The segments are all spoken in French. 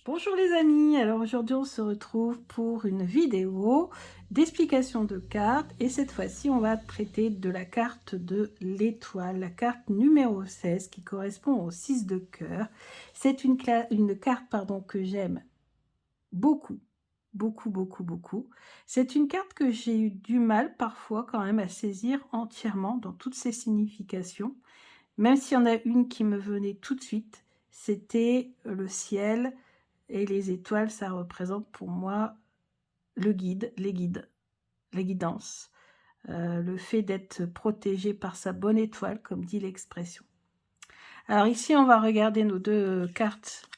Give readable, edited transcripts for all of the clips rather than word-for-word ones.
Bonjour les amis, alors aujourd'hui on se retrouve pour une vidéo d'explication de cartes et cette fois-ci on va traiter de la carte de l'étoile, la carte numéro 16 qui correspond au 6 de cœur. C'est une carte que j'aime beaucoup, beaucoup. C'est une carte que j'ai eu du mal parfois quand même à saisir entièrement dans toutes ses significations, même s'il y en a une qui me venait tout de suite, c'était le ciel. Et les étoiles, ça représente pour moi le guide, les guidances, le fait d'être protégé par sa bonne étoile, comme dit l'expression. Alors ici, on va regarder nos deux cartes,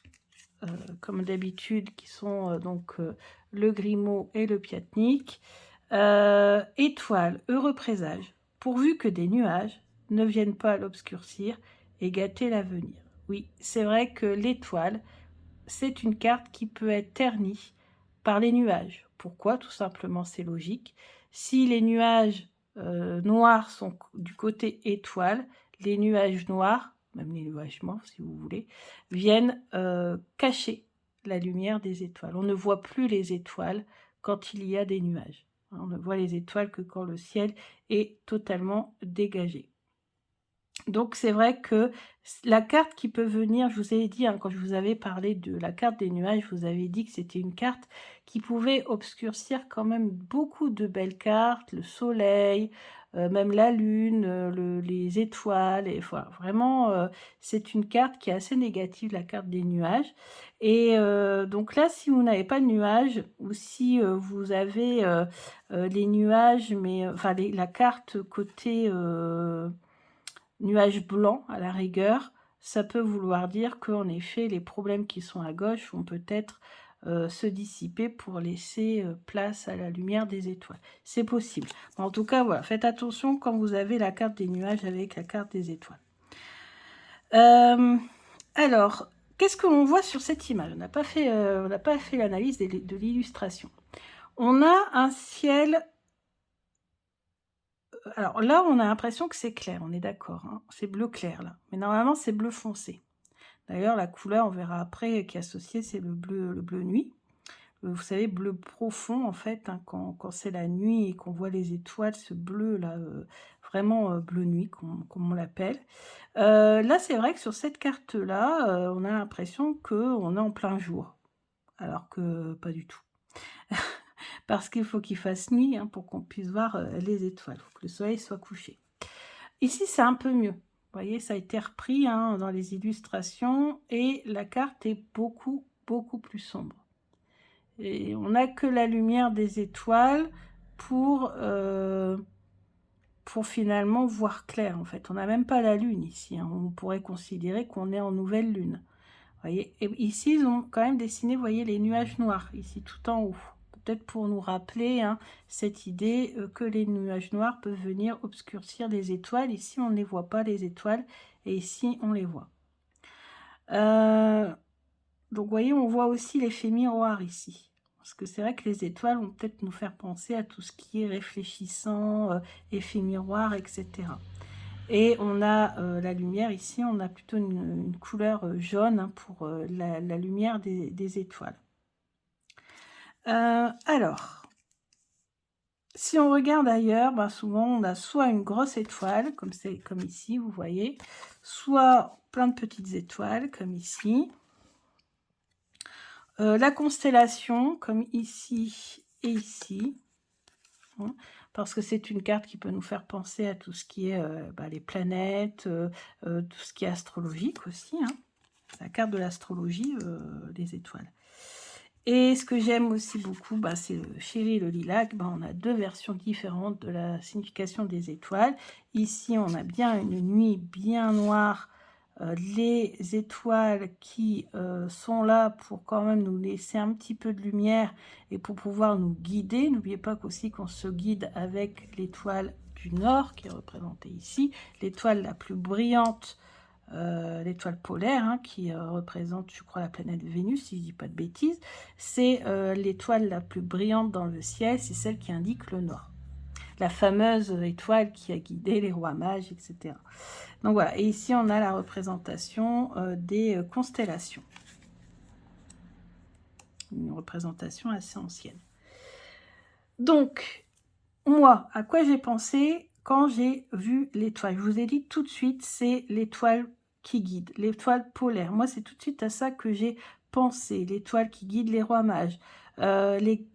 comme d'habitude, qui sont le Grimaud et le Piatnik. Étoile, heureux présage, pourvu que des nuages ne viennent pas l'obscurcir et gâter l'avenir. Oui, c'est vrai que l'étoile, c'est une carte qui peut être ternie par les nuages. Pourquoi? Tout simplement, c'est logique. Si les nuages noirs sont du côté étoile, les nuages noirs, même les nuages morts si vous voulez, viennent cacher la lumière des étoiles. On ne voit plus les étoiles quand il y a des nuages. On ne voit les étoiles que quand le ciel est totalement dégagé. Donc c'est vrai que la carte qui peut venir, je vous ai dit, quand je vous avais parlé de la carte des nuages, je vous avais dit que c'était une carte qui pouvait obscurcir quand même beaucoup de belles cartes, le soleil, même la lune, les étoiles, et voilà, vraiment c'est une carte qui est assez négative, la carte des nuages. Et donc là, si vous n'avez pas de nuages, ou si vous avez les nuages, mais la carte côté nuage blanc à la rigueur, ça peut vouloir dire qu'en effet, les problèmes qui sont à gauche vont peut-être se dissiper pour laisser place à la lumière des étoiles. C'est possible. En tout cas, voilà, faites attention quand vous avez la carte des nuages avec la carte des étoiles. Alors, qu'est-ce que l'on voit sur cette image? On n'a pas fait l'analyse de l'illustration. On a un ciel. Alors là, on a l'impression que c'est clair, on est d'accord, hein. C'est bleu clair là, mais normalement c'est bleu foncé. D'ailleurs, la couleur, on verra après, qui est associée, c'est le bleu nuit. Vous savez, bleu profond en fait, hein, quand c'est la nuit et qu'on voit les étoiles, ce bleu là, vraiment bleu nuit, comme on l'appelle. Là, c'est vrai que sur cette carte là, on a l'impression qu'on est en plein jour, alors que pas du tout. Parce qu'il faut qu'il fasse nuit, hein, pour qu'on puisse voir les étoiles. Il faut que le soleil soit couché. Ici, c'est un peu mieux. Vous voyez, ça a été repris, hein, dans les illustrations et la carte est beaucoup plus sombre. Et on n'a que la lumière des étoiles pour finalement voir clair, en fait. On n'a même pas la lune ici, hein. On pourrait considérer qu'on est en nouvelle lune. Vous voyez, et ici, ils ont quand même dessiné, vous voyez, les nuages noirs, ici, tout en haut. Peut-être pour nous rappeler, hein, cette idée que les nuages noirs peuvent venir obscurcir les étoiles. Ici, on ne les voit pas, les étoiles, et ici, on les voit. Donc, vous voyez, on voit aussi l'effet miroir ici. Parce que c'est vrai que les étoiles vont peut-être nous faire penser à tout ce qui est réfléchissant, effet miroir, etc. Et on a la lumière ici, on a plutôt une couleur jaune, hein, pour la lumière des étoiles. Alors, si on regarde ailleurs, ben souvent on a soit une grosse étoile, comme ici, vous voyez, soit plein de petites étoiles, comme ici. La constellation, comme ici et ici. Hein, parce que c'est une carte qui peut nous faire penser à tout ce qui est les planètes, tout ce qui est astrologique aussi, hein. La carte de l'astrologie, des étoiles. Et ce que j'aime aussi beaucoup, c'est le chéri et le lilac. On a deux versions différentes de la signification des étoiles. Ici, on a bien une nuit bien noire. Les étoiles qui sont là pour quand même nous laisser un petit peu de lumière et pour pouvoir nous guider. N'oubliez pas qu'aussi qu'on se guide avec l'étoile du Nord qui est représentée ici, l'étoile la plus brillante, l'étoile polaire, hein, qui représente, je crois, la planète Vénus, si je ne dis pas de bêtises. C'est l'étoile la plus brillante dans le ciel, c'est celle qui indique le Nord. La fameuse étoile qui a guidé les rois mages, etc. Donc voilà, et ici on a la représentation des constellations. une représentation assez ancienne. Donc, moi, à quoi j'ai pensé quand j'ai vu l'étoile? Je vous ai dit tout de suite, c'est l'étoile qui guide, l'étoile polaire. Moi, c'est tout de suite à ça que j'ai pensé, l'étoile qui guide les rois mages. Les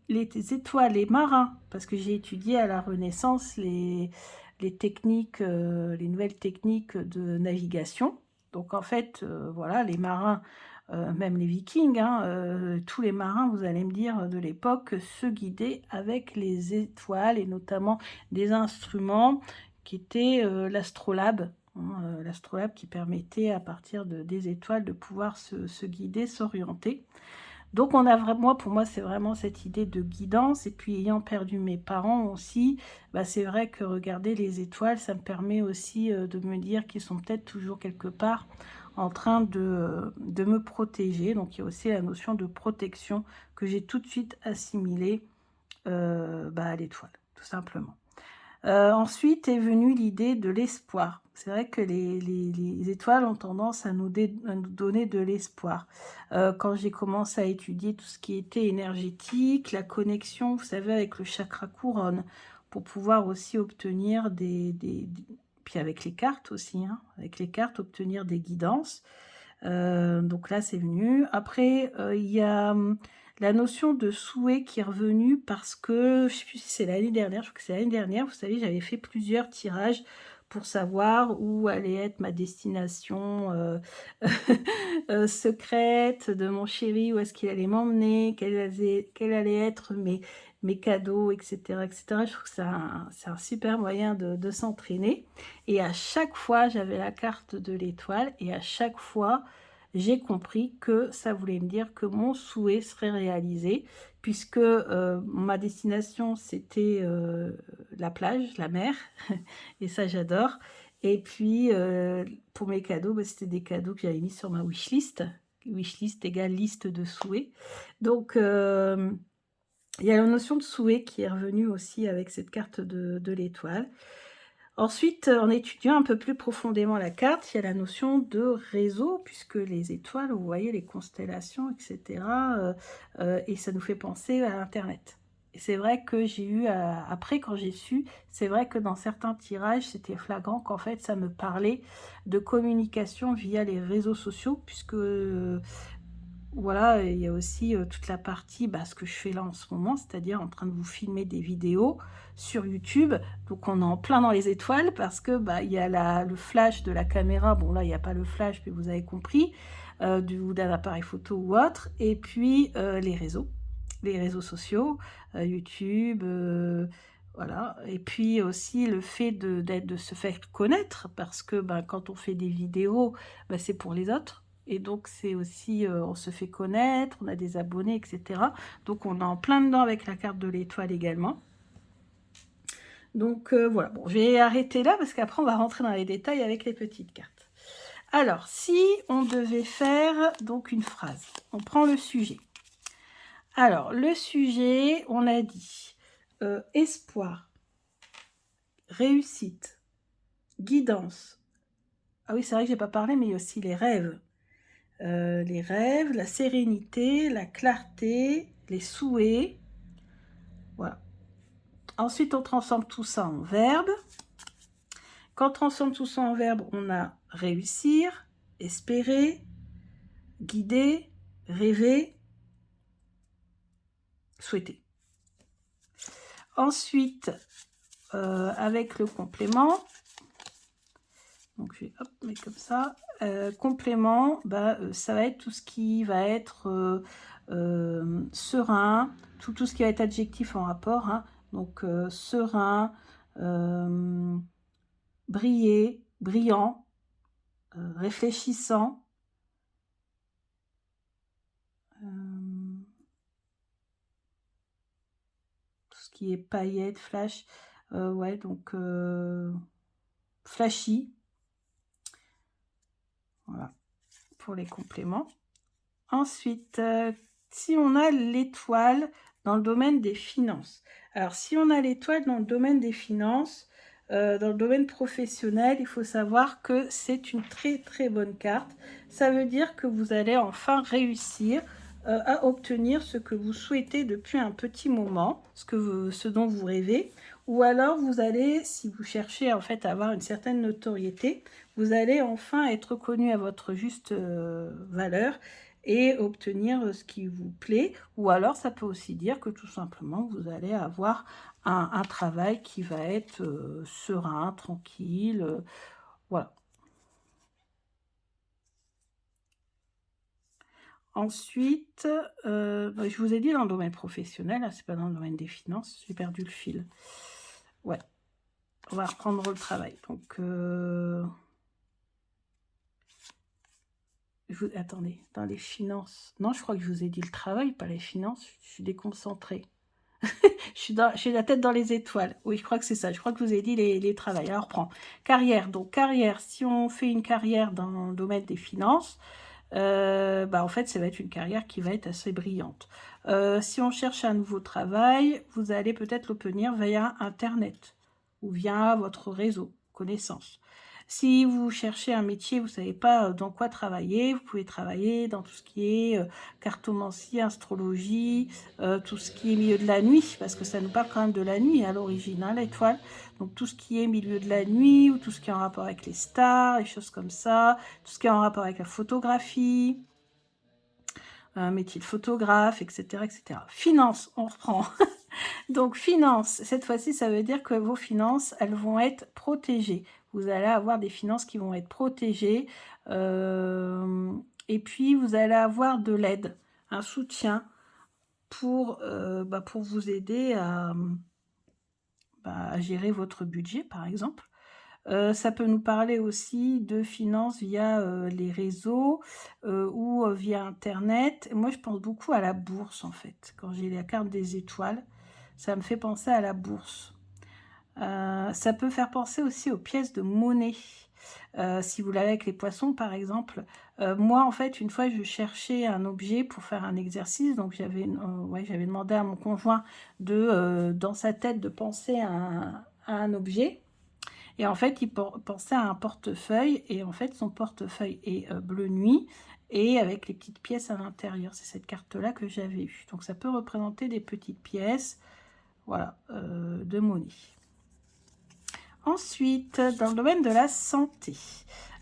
étoiles, les marins, parce que j'ai étudié à la Renaissance les techniques, les nouvelles techniques de navigation. Donc, en fait, voilà, les marins, même les vikings, hein, tous les marins, vous allez me dire, de l'époque, se guidaient avec les étoiles et notamment des instruments qui étaient l'astrolabe, hein, l'astrolabe qui permettait à partir des étoiles de pouvoir se guider, s'orienter. Donc on a vraiment, pour moi, c'est vraiment cette idée de guidance. Et puis ayant perdu mes parents aussi, bah, c'est vrai que regarder les étoiles, ça me permet aussi de me dire qu'ils sont peut-être toujours quelque part en train de me protéger. Donc il y a aussi la notion de protection que j'ai tout de suite assimilée bah, à l'étoile, tout simplement. Ensuite est venue l'idée de l'espoir. C'est vrai que les étoiles ont tendance à nous donner de l'espoir. Quand j'ai commencé à étudier tout ce qui était énergétique, la connexion, vous savez, avec le chakra couronne, pour pouvoir aussi obtenir puis avec les cartes aussi, hein, avec les cartes, obtenir des guidances. Donc là, c'est venu. Après, il y a la notion de souhait qui est revenue parce que, je ne sais plus si c'est l'année dernière, je crois que c'est l'année dernière, vous savez, j'avais fait plusieurs tirages pour savoir où allait être ma destination secrète de mon chéri, où est-ce qu'il allait m'emmener, quels allaient être mes cadeaux, etc., etc. Je trouve que c'est un super moyen de s'entraîner. Et à chaque fois, j'avais la carte de l'étoile et à chaque fois, j'ai compris que ça voulait me dire que mon souhait serait réalisé puisque ma destination, c'était la plage, la mer, et ça, j'adore. Et puis, pour mes cadeaux, bah, c'était des cadeaux que j'avais mis sur ma wishlist. Wishlist égale liste de souhaits. Donc, il y a la notion de souhait qui est revenue aussi avec cette carte de l'étoile. Ensuite, en étudiant un peu plus profondément la carte, il y a la notion de réseau, puisque les étoiles, vous voyez les constellations, etc. Et ça nous fait penser à Internet. Et c'est vrai que j'ai eu, après quand j'ai su, c'est vrai que dans certains tirages, c'était flagrant qu'en fait, ça me parlait de communication via les réseaux sociaux, puisque voilà, il y a aussi toute la partie, bah, ce que je fais là en ce moment, c'est-à-dire en train de vous filmer des vidéos sur YouTube. Donc on est en plein dans les étoiles parce que bah, il y a le flash de la caméra. Bon là, il n'y a pas le flash, mais vous avez compris, d'un appareil photo ou autre. Et puis les réseaux sociaux, YouTube, voilà. Et puis aussi le fait de se faire connaître parce que bah, quand on fait des vidéos, bah, c'est pour les autres. Et donc, c'est aussi, on se fait connaître, on a des abonnés, etc. Donc, on est en plein dedans avec la carte de l'étoile également. Donc, voilà. Bon, je vais arrêter là parce qu'après, on va rentrer dans les détails avec les petites cartes. Alors, si on devait faire donc une phrase, on prend le sujet. Alors, le sujet, on a dit espoir, réussite, guidance. Ah oui, c'est vrai que je n'ai pas parlé, mais il y a aussi les rêves. Les rêves, la sérénité, la clarté, les souhaits. Voilà. Ensuite, on transforme tout ça en verbe. Quand on transforme tout ça en verbe, on a réussir, espérer, guider, rêver, souhaiter. Ensuite, avec le complément, donc je vais mettre comme ça, complément, bah, ça va être tout ce qui va être serein, tout ce qui va être adjectif en rapport, hein, donc serein, briller, brillant, réfléchissant, tout ce qui est paillettes, flash, ouais, donc flashy, voilà, pour les compléments. Ensuite, si on a l'étoile dans le domaine des finances. Alors, si on a l'étoile dans le domaine des finances, dans le domaine professionnel, il faut savoir que c'est une très très bonne carte. Ça veut dire que vous allez enfin réussir à obtenir ce que vous souhaitez depuis un petit moment, ce dont vous rêvez, ou alors vous allez, si vous cherchez en fait à avoir une certaine notoriété, vous allez enfin être reconnu à votre juste valeur et obtenir ce qui vous plaît, ou alors ça peut aussi dire que tout simplement vous allez avoir un travail qui va être serein, tranquille, voilà. Ensuite, je vous ai dit dans le domaine professionnel, c'est pas dans le domaine des finances, j'ai perdu le fil. Ouais, on va reprendre le travail. Donc, attendez, dans les finances. Non, je crois que je vous ai dit le travail, pas les finances. Je suis déconcentrée. J'ai la tête dans les étoiles. Oui, je crois que c'est ça. Je crois que je vous ai dit les travails. Alors, reprends. Carrière. Donc, carrière, si on fait une carrière dans le domaine des finances, en fait, ça va être une carrière qui va être assez brillante. Si on cherche un nouveau travail, vous allez peut-être l'obtenir via Internet ou via votre réseau, connaissance. Si vous cherchez un métier, vous ne savez pas dans quoi travailler, vous pouvez travailler dans tout ce qui est cartomancie, astrologie, tout ce qui est milieu de la nuit, parce que ça nous parle quand même de la nuit à l'origine, hein, l'étoile. Donc tout ce qui est milieu de la nuit, ou tout ce qui est en rapport avec les stars, les choses comme ça, tout ce qui est en rapport avec la photographie, un métier de photographe, etc., etc. Finance, on reprend. Donc, finances, cette fois-ci, ça veut dire que vos finances, elles vont être protégées. Vous allez avoir des finances qui vont être protégées. Et puis, vous allez avoir de l'aide, un soutien pour vous aider à gérer votre budget, par exemple. Ça peut nous parler aussi de finances via les réseaux ou via Internet. Moi, je pense beaucoup à la bourse, en fait. Quand j'ai la carte des étoiles, ça me fait penser à la bourse. Ça peut faire penser aussi aux pièces de monnaie. Si vous l'avez avec les poissons, par exemple. Moi, en fait, une fois, je cherchais un objet pour faire un exercice. Donc, j'avais demandé à mon conjoint dans sa tête, de penser à un objet. Et en fait, il pensait à un portefeuille. Et en fait, son portefeuille est bleu nuit et avec les petites pièces à l'intérieur. C'est cette carte-là que j'avais eue. Donc, ça peut représenter des petites pièces, voilà, de monnaie. Ensuite, dans le domaine de la santé.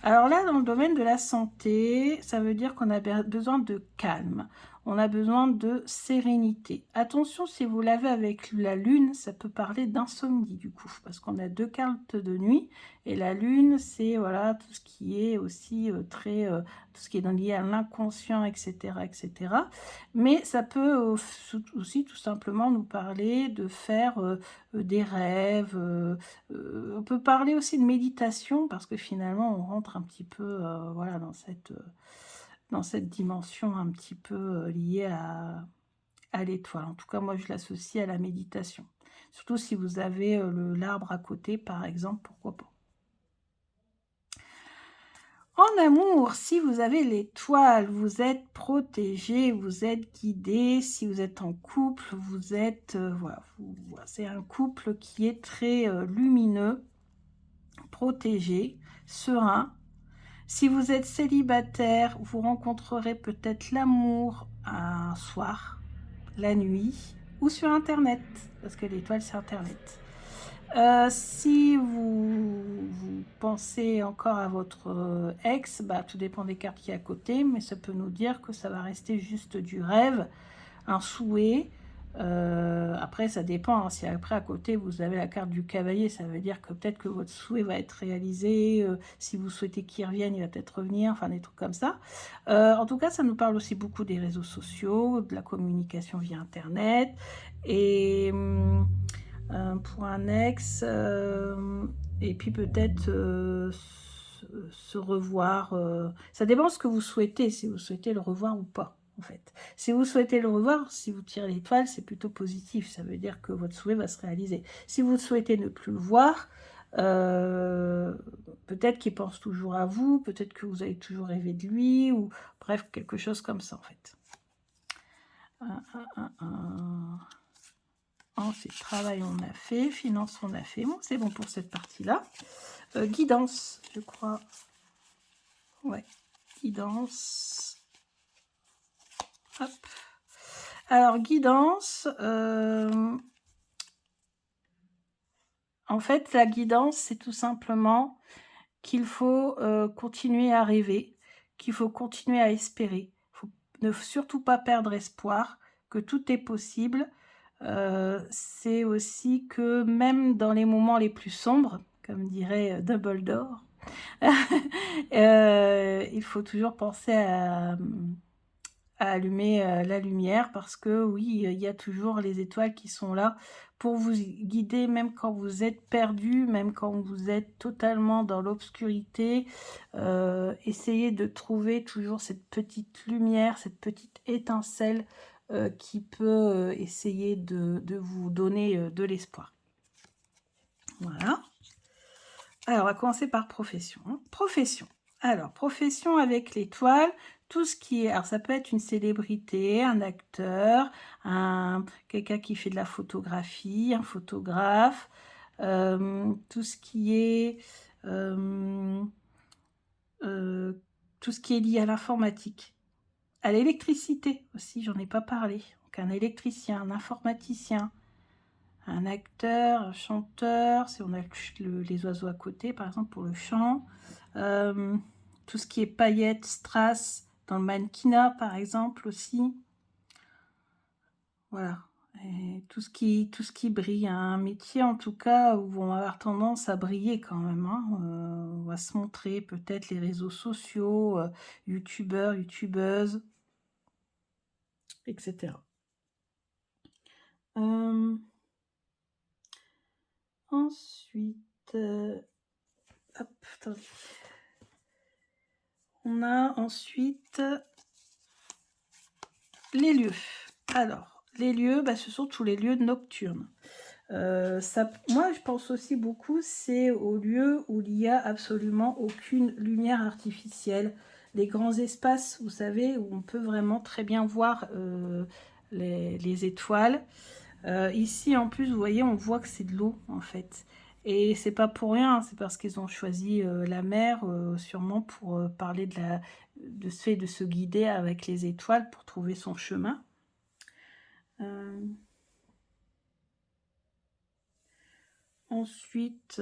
Alors là, dans le domaine de la santé, ça veut dire qu'on a besoin de calme. On a besoin de sérénité. Attention, si vous l'avez avec la lune, ça peut parler d'insomnie du coup, parce qu'on a deux cartes de nuit, et la lune, c'est voilà tout ce qui est aussi tout ce qui est lié à l'inconscient, etc., etc. Mais ça peut aussi tout simplement nous parler de faire des rêves. On peut parler aussi de méditation, parce que finalement, on rentre un petit peu voilà, dans cette dimension un petit peu liée à l'étoile. En tout cas, moi, je l'associe à la méditation. Surtout si vous avez l'arbre à côté, par exemple, pourquoi pas. En amour, si vous avez l'étoile, vous êtes protégé, vous êtes guidé. Si vous êtes en couple, vous êtes... voilà, c'est un couple qui est très lumineux, protégé, serein. Si vous êtes célibataire, vous rencontrerez peut-être l'amour un soir, la nuit ou sur Internet, parce que l'étoile, c'est Internet. Si vous pensez encore à votre ex, tout dépend des cartes qui y a à côté, mais ça peut nous dire que ça va rester juste du rêve, un souhait. Après, ça dépend. Hein, si après, à côté, vous avez la carte du cavalier, ça veut dire que peut-être que votre souhait va être réalisé. Si vous souhaitez qu'il revienne, il va peut-être revenir. Enfin, des trucs comme ça. En tout cas, ça nous parle aussi beaucoup des réseaux sociaux, de la communication via Internet. Et pour un ex, et puis peut-être se revoir. Ça dépend de ce que vous souhaitez, si vous souhaitez le revoir ou pas. En fait, si vous souhaitez le revoir, si vous tirez l'étoile, c'est plutôt positif. Ça veut dire que votre souhait va se réaliser. Si vous souhaitez ne plus le voir, peut-être qu'il pense toujours à vous, peut-être que vous avez toujours rêvé de lui, ou bref, quelque chose comme ça, en fait. Ensuite, travail, on a fait. Finance, on a fait. Bon, c'est bon pour cette partie-là. Guidance, je crois. Ouais, guidance. Hop. Alors, guidance. En fait, la guidance, c'est tout simplement qu'il faut continuer à rêver, qu'il faut continuer à espérer. Il faut ne surtout pas perdre espoir, que tout est possible. C'est aussi que même dans les moments les plus sombres, comme dirait Dumbledore, il faut toujours penser à allumer la lumière parce que oui, il y a toujours les étoiles qui sont là pour vous guider, même quand vous êtes perdu, même quand vous êtes totalement dans l'obscurité. Essayez de trouver toujours cette petite lumière, cette petite étincelle qui peut essayer de vous donner de l'espoir. Voilà. Alors, on va commencer par profession. Profession. Alors, profession avec l'étoile, tout ce qui est... Alors, ça peut être une célébrité, un acteur, quelqu'un qui fait de la photographie, un photographe, tout ce qui est... tout ce qui est lié à l'informatique. À l'électricité aussi, j'en ai pas parlé. Donc, un électricien, un informaticien, un acteur, un chanteur, si on a les oiseaux à côté, par exemple, pour le chant. Tout ce qui est paillettes, strass, dans le mannequinat, par exemple, aussi. Voilà. Et tout ce qui brille. Un métier, en tout cas, où on va avoir tendance à briller quand même. Hein. On va se montrer, peut-être, les réseaux sociaux, youtubeurs, youtubeuses, etc. Ensuite, hop, attendez. On a ensuite les lieux. Alors, les lieux, ce sont tous les lieux nocturnes. Moi, je pense aussi beaucoup, c'est aux lieux où il n'y a absolument aucune lumière artificielle. Les grands espaces, vous savez, où on peut vraiment très bien voir les étoiles. Ici, en plus, vous voyez, on voit que c'est de l'eau, en fait. Et c'est pas pour rien, c'est parce qu'ils ont choisi la mer, sûrement pour parler de ce fait de se guider avec les étoiles pour trouver son chemin. Ensuite,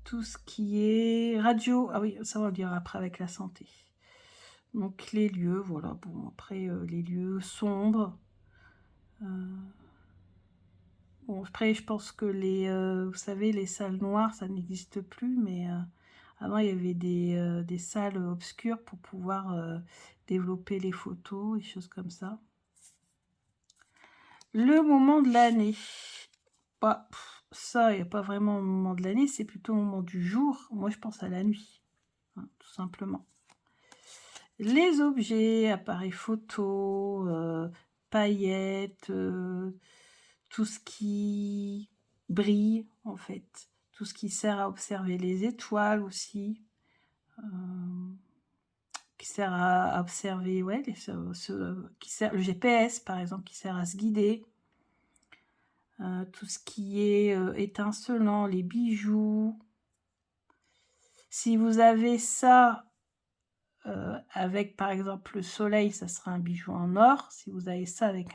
tout ce qui est radio, ah oui, ça on va le dire après avec la santé. Donc les lieux, voilà, bon, après les lieux sombres. Bon, après, je pense que vous savez, les salles noires, ça n'existe plus, mais avant, il y avait des salles obscures pour pouvoir développer les photos et choses comme ça. Le moment de l'année. Ça, il n'y a pas vraiment au moment de l'année, c'est plutôt au moment du jour. Moi, je pense à la nuit, hein, tout simplement. Les objets, appareils photo, paillettes, tout ce qui brille, en fait. Tout ce qui sert à observer les étoiles aussi. Qui sert à observer, ouais, le GPS, par exemple, qui sert à se guider. Tout ce qui est étincelant, les bijoux. Si vous avez ça avec, par exemple, le soleil, ça sera un bijou en or. Si vous avez ça avec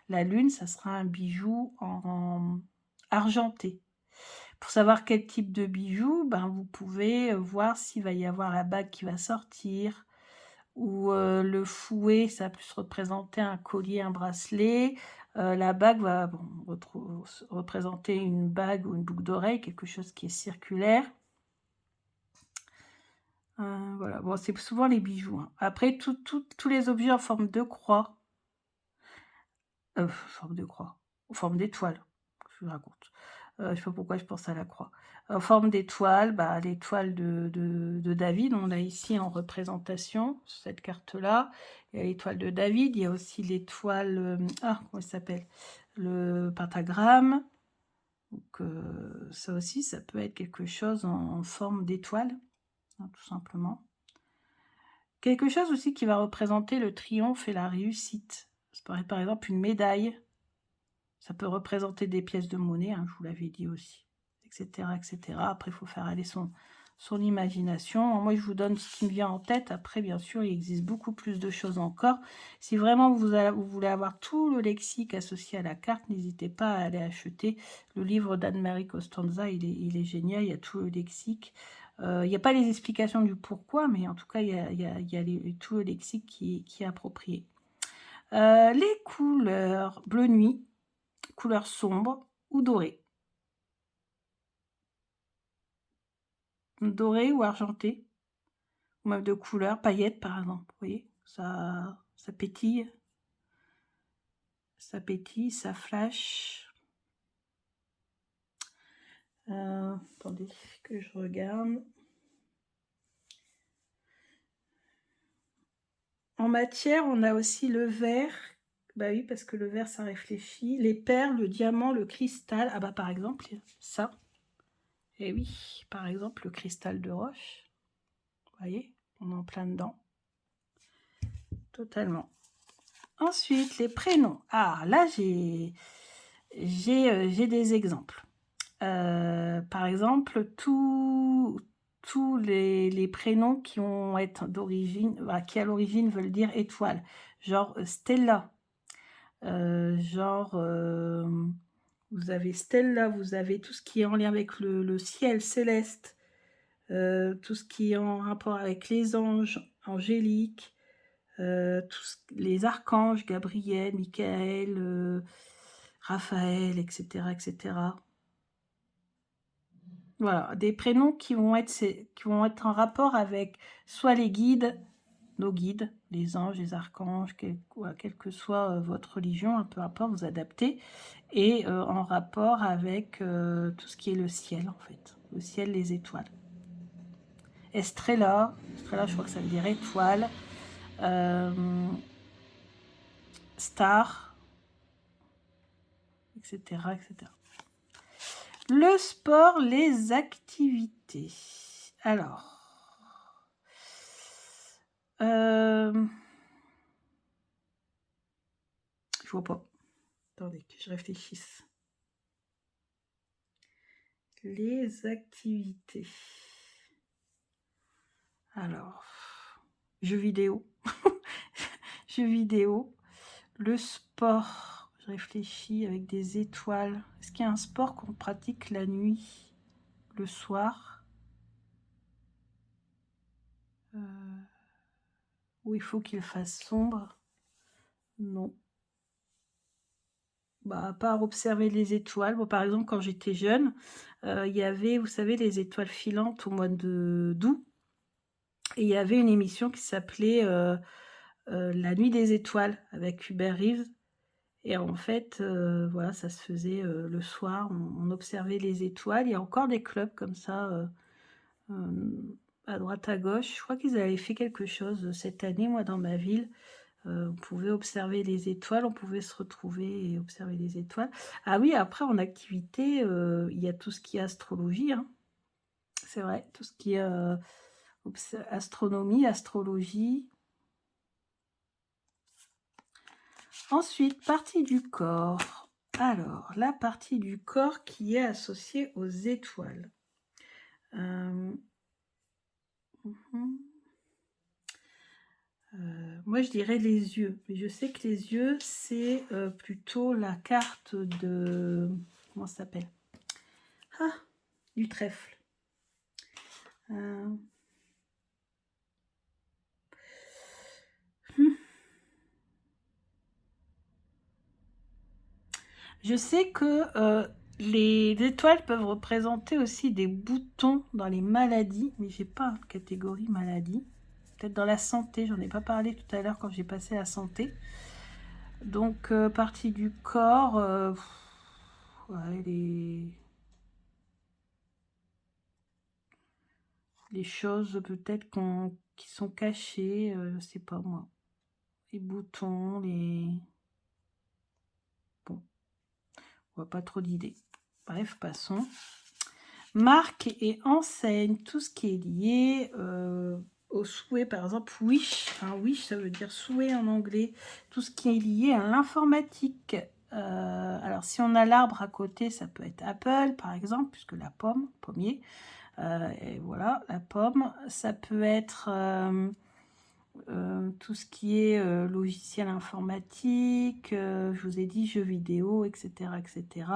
la lune, ça sera un bijou en argenté. Pour savoir quel type de bijou, vous pouvez voir s'il va y avoir la bague qui va sortir, ou le fouet, ça va plus représenter un collier, un bracelet. La bague va représenter une bague ou une boucle d'oreille, quelque chose qui est circulaire. Voilà, bon, c'est souvent les bijoux. Hein. Après, tous les objets en forme de croix. Forme de croix. En forme d'étoile, je vous raconte. Je ne sais pas pourquoi je pense à la croix. En forme d'étoile, l'étoile de David, on l'a ici en représentation, sur cette carte-là. Il y a l'étoile de David, il y a aussi l'étoile, comment elle s'appelle? Le pentagramme. Donc, ça aussi, ça peut être quelque chose en forme d'étoile, hein, tout simplement. Quelque chose aussi qui va représenter le triomphe et la réussite. Ça peut être par exemple une médaille. Ça peut représenter des pièces de monnaie, hein, je vous l'avais dit aussi, etc., etc. Après, il faut faire aller son imagination. Moi, je vous donne ce qui me vient en tête. Après, bien sûr, il existe beaucoup plus de choses encore. Si vraiment vous voulez avoir tout le lexique associé à la carte, n'hésitez pas à aller acheter le livre d'Anne-Marie Costanza. Il est génial, il y a tout le lexique. Il n'y a pas les explications du pourquoi, mais en tout cas, il y a tout le lexique qui est approprié. Les couleurs bleu nuit, couleur sombre ou dorée. Doré ou argenté, ou même de couleur, paillettes par exemple, vous voyez, ça pétille, ça flash. Attendez que je regarde. En matière, on a aussi le vert, bah oui, parce que le vert ça réfléchit, les perles, le diamant, le cristal, ah bah par exemple, ça, et oui, par exemple, le cristal de roche, vous voyez, on est en plein dedans, totalement. Ensuite, les prénoms. Ah, là, j'ai des exemples. Par exemple, tous les prénoms qui vont être d'origine, qui à l'origine veulent dire étoile. Genre Stella. Vous avez Stella, vous avez tout ce qui est en lien avec le ciel céleste, tout ce qui est en rapport avec les anges, angéliques, les archanges, Gabriel, Michael, Raphaël, etc., etc. Voilà, des prénoms qui vont être en rapport avec soit les guides, nos guides, les anges, les archanges, quelle que soit votre religion, peu importe, vous adaptez, et en rapport avec tout ce qui est le ciel, en fait, le ciel, les étoiles. Estrella, je crois que ça veut dire étoile. Star, etc., etc. Le sport, les activités. Alors, je vois pas. Attendez que je réfléchisse. Les activités. Alors, jeux vidéo. Jeux vidéo. Le sport. Je réfléchis avec des étoiles. Est-ce qu'il y a un sport qu'on pratique la nuit, le soir, où il faut qu'il fasse sombre? Non. Bah, à part observer les étoiles. Bon, par exemple, quand j'étais jeune, il y avait, vous savez, les étoiles filantes au mois d'août. Et il y avait une émission qui s'appelait La nuit des étoiles avec Hubert Reeves. Et en fait, voilà, ça se faisait le soir, on observait les étoiles. Il y a encore des clubs comme ça, à droite, à gauche. Je crois qu'ils avaient fait quelque chose cette année, moi, dans ma ville. On pouvait observer les étoiles, on pouvait se retrouver et observer les étoiles. Ah oui, après, en activité, il y a tout ce qui est astrologie, hein. C'est vrai, tout ce qui est astronomie, astrologie. Ensuite, partie du corps. Alors, la partie du corps qui est associée aux étoiles. Moi, je dirais les yeux. Mais je sais que les yeux, c'est plutôt la carte de... Comment ça s'appelle? Ah, du trèfle. Je sais que les étoiles peuvent représenter aussi des boutons dans les maladies, mais j'ai pas de catégorie maladie. Peut-être dans la santé, j'en ai pas parlé tout à l'heure quand j'ai passé la santé. Donc, partie du corps, ouais, les choses peut-être qui sont cachées, je sais pas moi. Les boutons, Bon, on voit pas trop d'idées. Bref, passons. Marque et enseigne, tout ce qui est lié au souhait, par exemple wish. Un wish, ça veut dire souhait en anglais. Tout ce qui est lié à l'informatique. Alors, si on a l'arbre à côté, ça peut être Apple, par exemple, puisque la pomme, pommier. Et voilà, la pomme. Ça peut être tout ce qui est logiciel informatique, je vous ai dit jeux vidéo, etc. etc.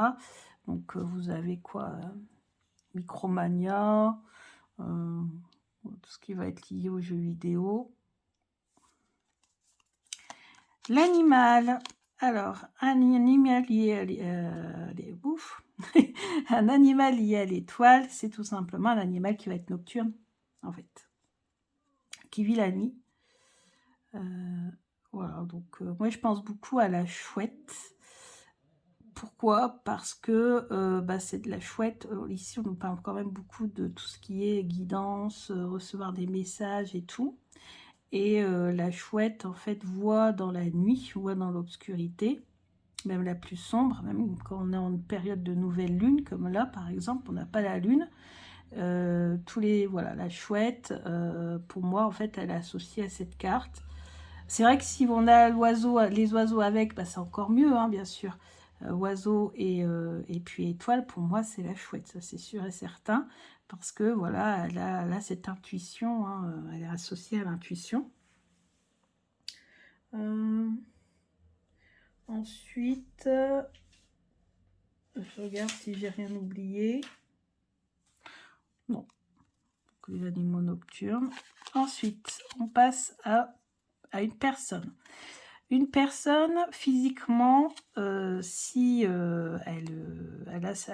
Donc vous avez quoi Micromania, tout ce qui va être lié aux jeux vidéo. L'animal. Alors, un animal lié à un animal lié à l'étoile, c'est tout simplement un animal qui va être nocturne, en fait, qui vit la nuit. Voilà, donc moi je pense beaucoup à la chouette. Pourquoi? Parce que c'est de la chouette. Ici, on nous parle quand même beaucoup de tout ce qui est guidance, recevoir des messages et tout. Et la chouette, en fait, voit dans la nuit, voit dans l'obscurité, même la plus sombre, même quand on est en période de nouvelle lune, comme là, par exemple, on n'a pas la lune. Voilà, la chouette, pour moi, en fait, elle est associée à cette carte. C'est vrai que si on a les oiseaux avec, bah, c'est encore mieux, hein, bien sûr. Oiseaux et puis étoile, pour moi, c'est la chouette, ça c'est sûr et certain. Parce que voilà, elle a cette intuition, hein, elle est associée à l'intuition. Ensuite, je regarde si j'ai rien oublié. Non, les animaux nocturnes. Ensuite, on passe à une personne. Une personne, physiquement, si elle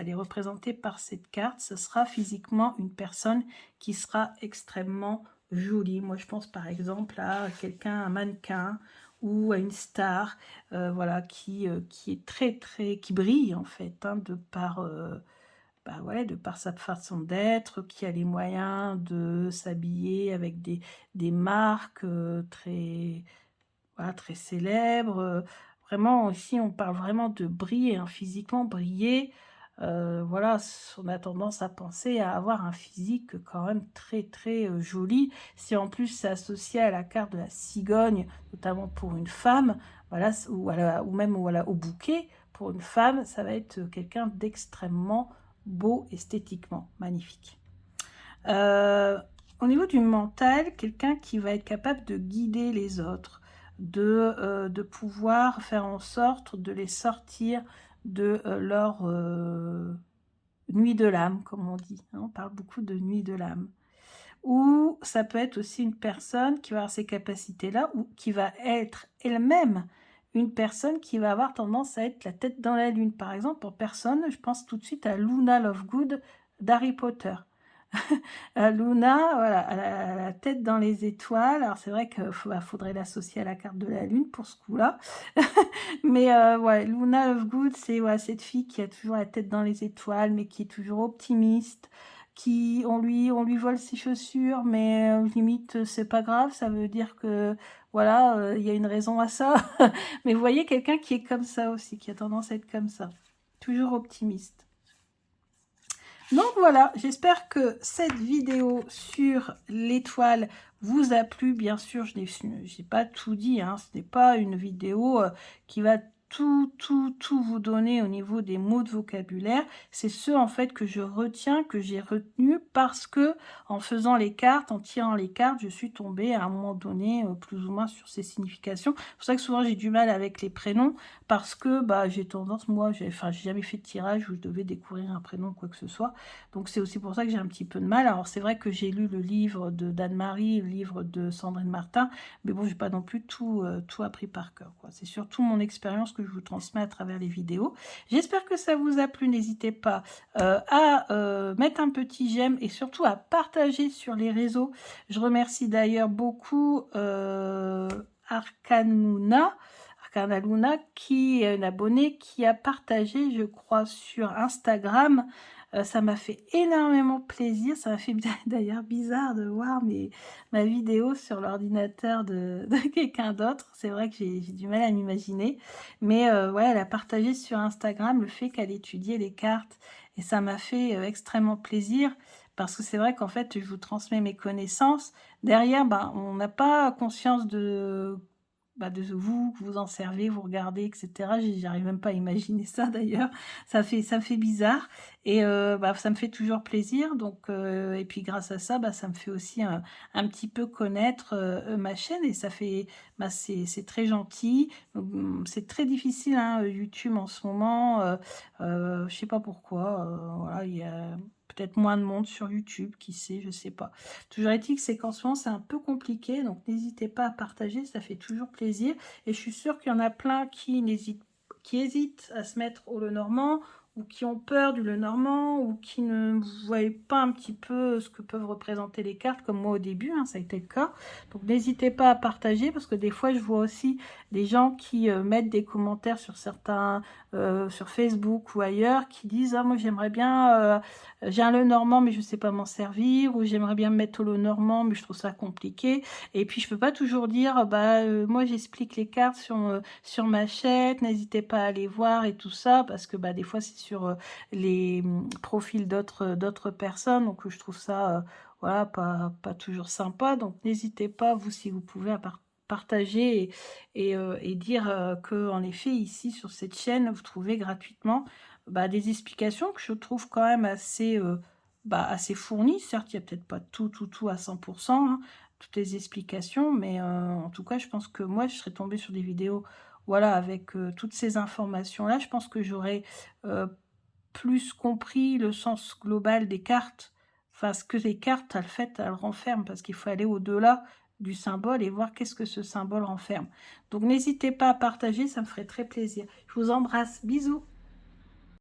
est représentée par cette carte, ce sera physiquement une personne qui sera extrêmement jolie. Moi, je pense par exemple à quelqu'un, un mannequin ou à une star, voilà, qui est qui brille en fait, hein, de par sa façon d'être, qui a les moyens de s'habiller avec des marques très célèbres. Vraiment, ici, on parle vraiment de briller, hein, physiquement briller. Voilà, on a tendance à penser à avoir un physique quand même très joli. Si en plus c'est associé à la carte de la cigogne, notamment pour une femme, voilà, ou même voilà, au bouquet, pour une femme, ça va être quelqu'un d'extrêmement beau esthétiquement, magnifique. Au niveau du mental, quelqu'un qui va être capable de guider les autres, de pouvoir faire en sorte de les sortir de leur nuit de l'âme, comme on dit. Hein, on parle beaucoup de nuit de l'âme. Ou ça peut être aussi une personne qui va avoir ces capacités-là, ou qui va être elle-même une personne qui va avoir tendance à être la tête dans la lune. Par exemple, pour personne, je pense tout de suite à Luna Lovegood d'Harry Potter. Luna, voilà, elle a la tête dans les étoiles. Alors c'est vrai qu'il faudrait l'associer à la carte de la lune pour ce coup-là. Mais ouais, Luna Lovegood, c'est cette fille qui a toujours la tête dans les étoiles, mais qui est toujours optimiste, on lui vole ses chaussures, mais limite c'est pas grave, ça veut dire que voilà, il y a une raison à ça. Mais vous voyez quelqu'un qui est comme ça aussi, qui a tendance à être comme ça, toujours optimiste. Donc voilà, j'espère que cette vidéo sur l'étoile vous a plu. Bien sûr, je n'ai pas tout dit, hein. Ce n'est pas une vidéo qui va tout vous donner au niveau des mots de vocabulaire. C'est ce en fait que je retiens, que j'ai retenu, parce que en faisant les cartes, en tirant les cartes, je suis tombée à un moment donné plus ou moins sur ces significations. C'est pour ça que souvent j'ai du mal avec les prénoms, parce que j'ai tendance, moi, j'ai jamais fait de tirage où je devais découvrir un prénom, quoi que ce soit. Donc c'est aussi pour ça que j'ai un petit peu de mal. Alors c'est vrai que j'ai lu le livre de d'Anne-Marie, le livre de Sandrine Martin, mais bon, j'ai pas non plus tout appris par cœur, quoi. C'est surtout mon expérience que je vous transmets à travers les vidéos. J'espère que ça vous a plu. N'hésitez pas à mettre un petit j'aime et surtout à partager sur les réseaux. Je remercie d'ailleurs beaucoup Arcanuna, qui est une abonnée qui a partagé, je crois, sur Instagram. Ça m'a fait énormément plaisir. Ça m'a fait d'ailleurs bizarre de voir ma vidéo sur l'ordinateur de quelqu'un d'autre. C'est vrai que j'ai du mal à m'imaginer. Mais ouais, elle a partagé sur Instagram le fait qu'elle étudiait les cartes. Et ça m'a fait extrêmement plaisir. Parce que c'est vrai qu'en fait, je vous transmets mes connaissances. Derrière, on n'a pas conscience de de vous, que vous en servez, vous regardez, etc. J'arrive même pas à imaginer ça d'ailleurs. Ça me fait bizarre et ça me fait toujours plaisir. Donc et puis grâce à ça, ça me fait aussi un petit peu connaître ma chaîne et ça fait, c'est très gentil. C'est très difficile, hein, YouTube en ce moment. Je sais pas pourquoi. Voilà, il y a peut-être moins de monde sur YouTube, qui sait, je sais pas. Toujours est-il que c'est qu'en ce moment, c'est un peu compliqué, donc n'hésitez pas à partager, ça fait toujours plaisir. Et je suis sûre qu'il y en a plein qui hésitent à se mettre au Lenormand, ou qui ont peur du Lenormand, ou qui ne voient pas un petit peu ce que peuvent représenter les cartes, comme moi au début, hein, ça a été le cas. Donc n'hésitez pas à partager, parce que des fois, je vois aussi des gens qui mettent des commentaires sur certains, sur Facebook ou ailleurs, qui disent « Ah, moi j'aimerais bien... j'ai un Lenormand, mais je ne sais pas m'en servir, ou j'aimerais bien me mettre au Lenormand, mais je trouve ça compliqué. » Et puis, je ne peux pas toujours dire, moi, j'explique les cartes sur ma chaîne, n'hésitez pas à aller voir et tout ça, parce que des fois, c'est sur les profils d'autres personnes, donc je trouve ça, voilà, pas toujours sympa. Donc, n'hésitez pas, vous, si vous pouvez, à partager et dire que, en effet, ici, sur cette chaîne, vous trouvez gratuitement des explications que je trouve quand même assez fournies. Certes, il n'y a peut-être pas tout à 100%, hein, toutes les explications, mais en tout cas, je pense que moi, je serais tombée sur des vidéos, voilà, avec toutes ces informations-là. Je pense que j'aurais plus compris le sens global des cartes, enfin, ce que les cartes, elles renferment, parce qu'il faut aller au-delà du symbole et voir qu'est-ce que ce symbole renferme. Donc, n'hésitez pas à partager, ça me ferait très plaisir. Je vous embrasse, bisous.